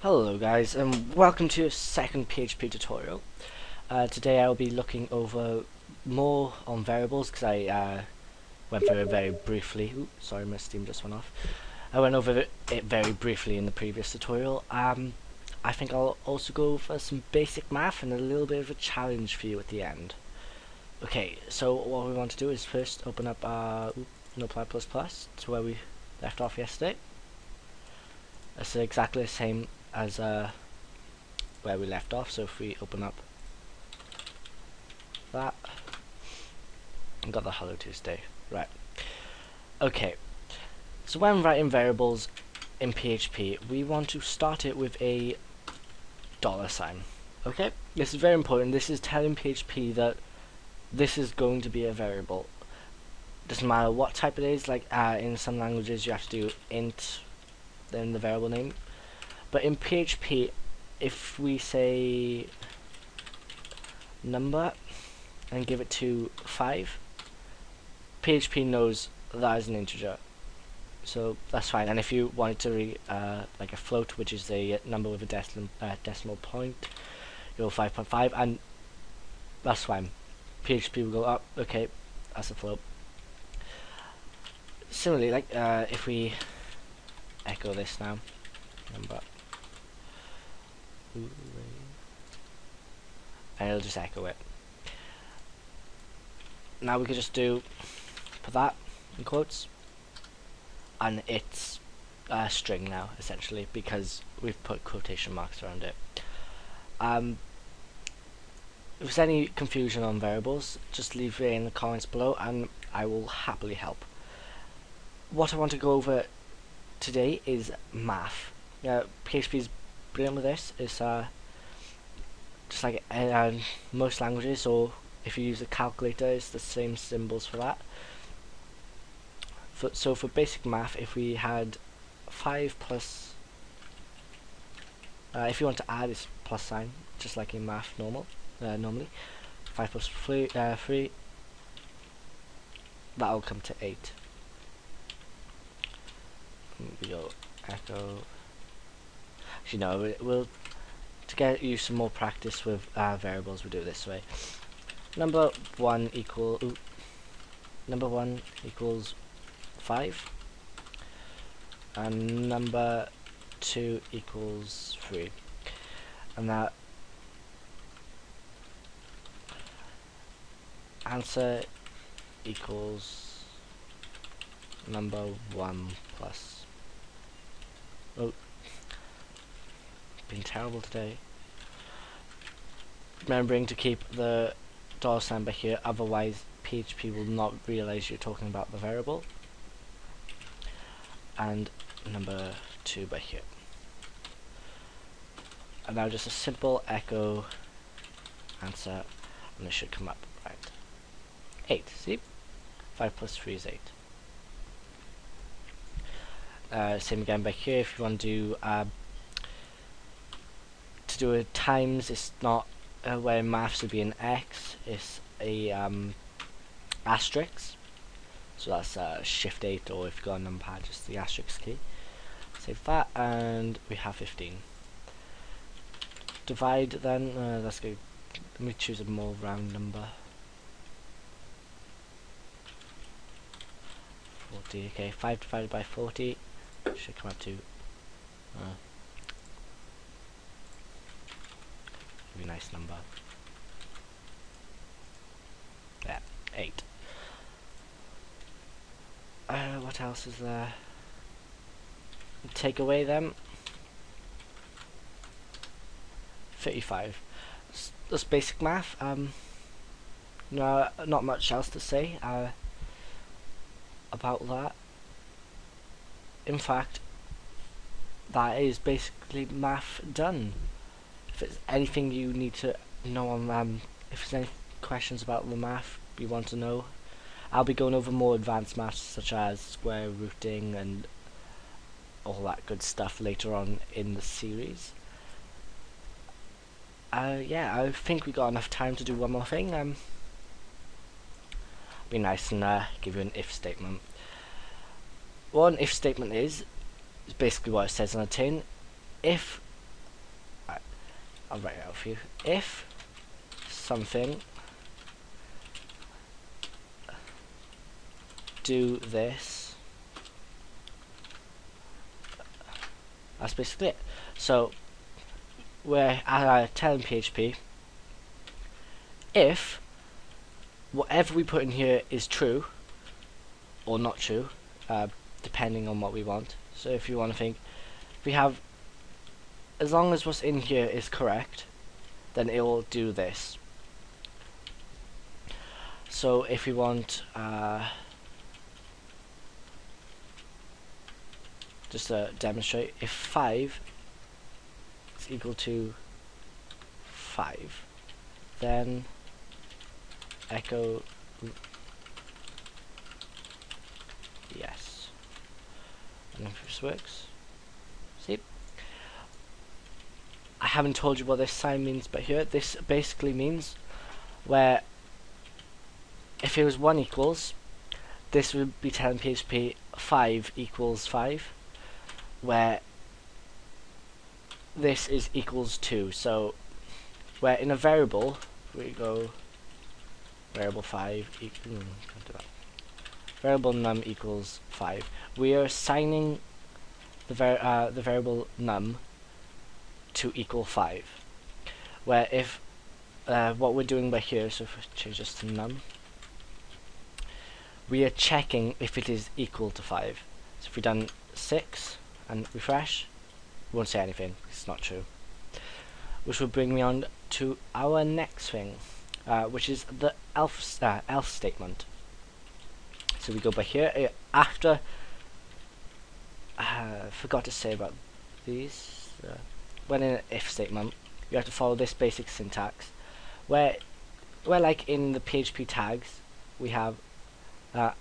Hello guys, and welcome to a second PHP tutorial. Today I'll be looking over more on variables because I went through it very briefly. Ooh, sorry, my Steam just went off. I went over it very briefly in the previous tutorial. I think I'll also go over some basic math and a little bit of a challenge for you at the end. Okay, so what we want to do is first open up Notepad++ to where we left off yesterday. It's exactly the same as where we left off. So if we open up that, I've got the Hello Tuesday. Right. Okay. So when writing variables in PHP, we want to start it with a $sign. Okay? This is very important. This is telling PHP that this is going to be a variable. Doesn't matter what type it is. Like in some languages, you have to do int, then the variable name. But in PHP, if we say number and give it to 5, PHP knows that is an integer, so that's fine. And if you wanted to read like a float, which is a number with a decimal point, you'll 5.5, and that's fine. PHP will go up. Okay, that's a float. Similarly, like if we echo this now, number, and it'll just echo it. Now we could just put that in quotes, and it's a string now essentially because we've put quotation marks around it. If there's any confusion on variables, just leave it in the comments below and I will happily help. What I want to go over today is math. PHP's brilliant with this. It's just like most languages, or if you use a calculator, it's the same symbols for that. So for basic math, if we had 5 plus, if you want to add this plus sign, just like in math normally, 5 plus 3, that'll come to 8. We go echo. Actually, no, we'll to get you some more practice with variables. We do it this way. Number one equals 5, and number 2 equals 3, and that answer equals number 1 plus. Oh, been terrible today. Remembering to keep the $sign by here, otherwise PHP will not realize you're talking about the variable. And number 2 by here. And now just a simple echo answer, and it should come up right. 8. See? 5 plus 3 is 8. Same again back here. If you want to do a times, it's not where maths would be an X, it's a asterisk. So that's shift 8, or if you got a numpad, just the asterisk key. Save that, and we have 15. Divide then. Let's go. Let me choose a more round number. 40. Okay, 5 divided by 40 should come up to a nice number. Yeah, 8. What else is there? Take away them. 35. That's basic math. No, not much else to say about that. In fact, that is basically math done. If there's anything you need to know on if there's any questions about the math you want to know, I'll be going over more advanced maths such as square rooting and all that good stuff later on in the series. Yeah, I think we got enough time to do one more thing. Be nice and give you an if statement. What an if statement is basically what it says on a tin. If I'll write it out for you. If something do this, that's basically it. So we're telling PHP if whatever we put in here is true or not true, depending on what we want. So if you want to think, if we have, as long as what's in here is correct, then it will do this. So if we want, just to demonstrate, if 5 is equal to 5, then echo yes. And if this works, see? I haven't told you what this sign means, but here, this basically means where if it was 1 equals, this would be telling PHP 5 equals 5, where this is equals 2. So where in a variable, we go variable 5 variable num equals 5, we are assigning the variable num to equal 5. Where if what we're doing by here, so if we change this to num, we are checking if it is equal to 5. So if we've done 6 and refresh, we won't say anything, it's not true. Which will bring me on to our next thing, which is the else statement. So we go by here, after, forgot to say about these, when in an if statement, you have to follow this basic syntax, where like in the PHP tags, we have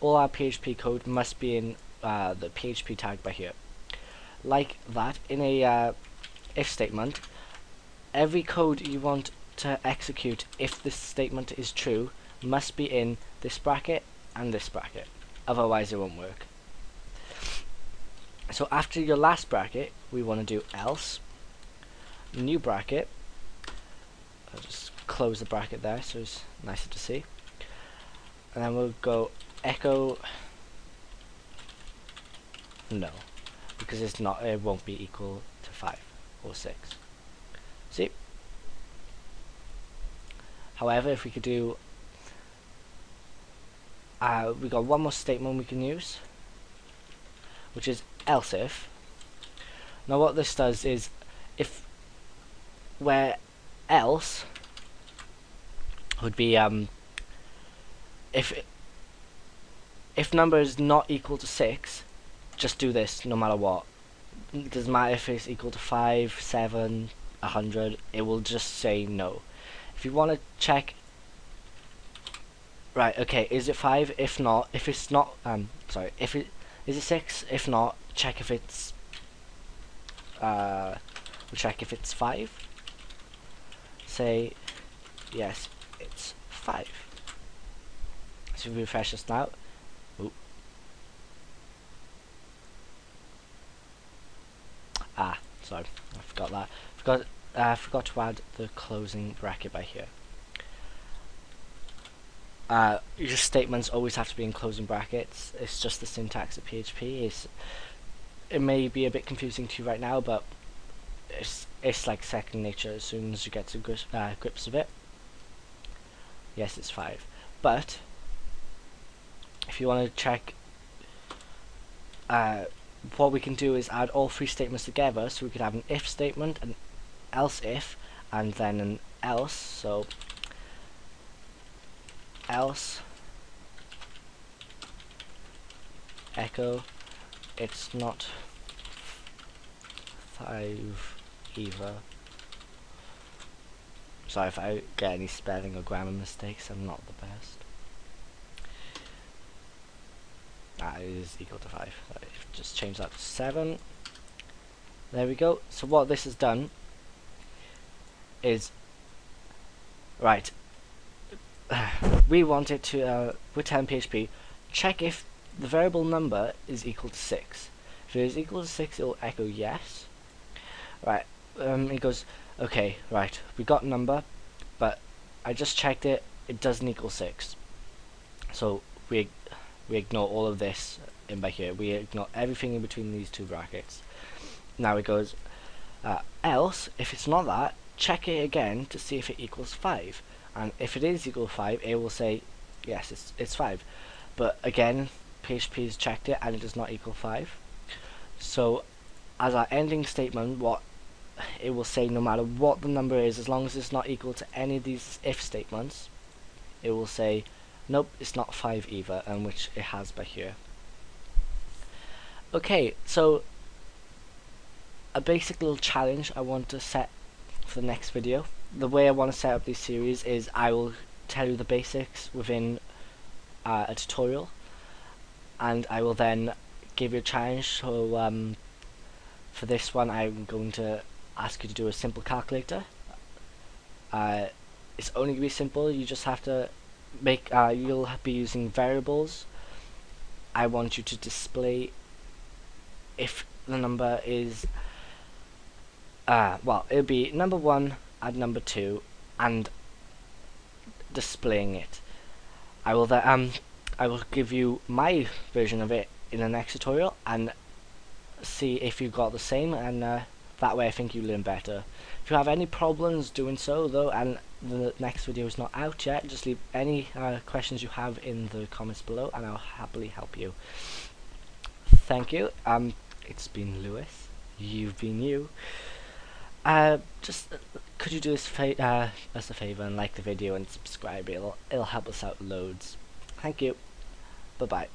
all our PHP code must be in the PHP tag by here. Like that, in a if statement, every code you want to execute if this statement is true must be in this bracket and this bracket, otherwise it won't work. So after your last bracket, we want to do else, new bracket, I'll just close the bracket there so it's nicer to see, and then we'll go echo no, because it's not, it won't be equal to 5 or 6. See? However, if we could do, we got one more statement we can use, which is else if. Now what this does is, if where else would be if number is not equal to 6, just do this no matter what. It doesn't matter if it's equal to 5, 7, 100, it will just say no. If you want to check, right, okay, is it 5? If not, if it's not, sorry, if it, is it 6? If not, check if it's, we'll check if it's 5. Say, yes, it's 5. So if we refresh this now, ooh. Sorry, I forgot that. Forgot to add the closing bracket by here. Your statements always have to be in closing brackets. It's just the syntax of PHP. It may be a bit confusing to you right now, but it's like second nature as soon as you get to grips with it. Yes, it's 5. But if you want to check, what we can do is add all 3 statements together, so we could have an if statement, an else if, and then an else. So else echo it's not 5 either. Sorry if I get any spelling or grammar mistakes, I'm not the best. That is equal to 5. Sorry, just change that to 7. There we go. So what this has done is, right, we want it to, we're telling PHP, check if the variable number is equal to 6. If it is equal to 6, it will echo yes. Right, it goes, okay, right, we got a number, but I just checked it, it doesn't equal 6. So we ignore all of this in by here. We ignore everything in between these two brackets. Now it goes, else, if it's not that, check it again to see if it equals 5. And if it is equal 5, it will say, yes, it's 5. But again, PHP has checked it and it does not equal 5. So as our ending statement, what it will say, no matter what the number is, as long as it's not equal to any of these if statements, it will say, nope, it's not 5 either, and which it has by here. Okay, so a basic little challenge I want to set for the next video. The way I want to set up this series is I will tell you the basics within a tutorial, and I will then give you a challenge. So for this one, I'm going to ask you to do a simple calculator. It's only going to be simple. You just have to make, you'll be using variables. I want you to display if the number is, well, it'll be number 1 and number 2 and displaying it. I will give you my version of it in the next tutorial and see if you got the same, and that way I think you learn better. If you have any problems doing so though, and the next video is not out yet, just leave any questions you have in the comments below and I'll happily help you. Thank you. It's been Lewis. You've been you. Just could you do us a favor and like the video and subscribe? It'll help us out loads. Thank you. Bye bye.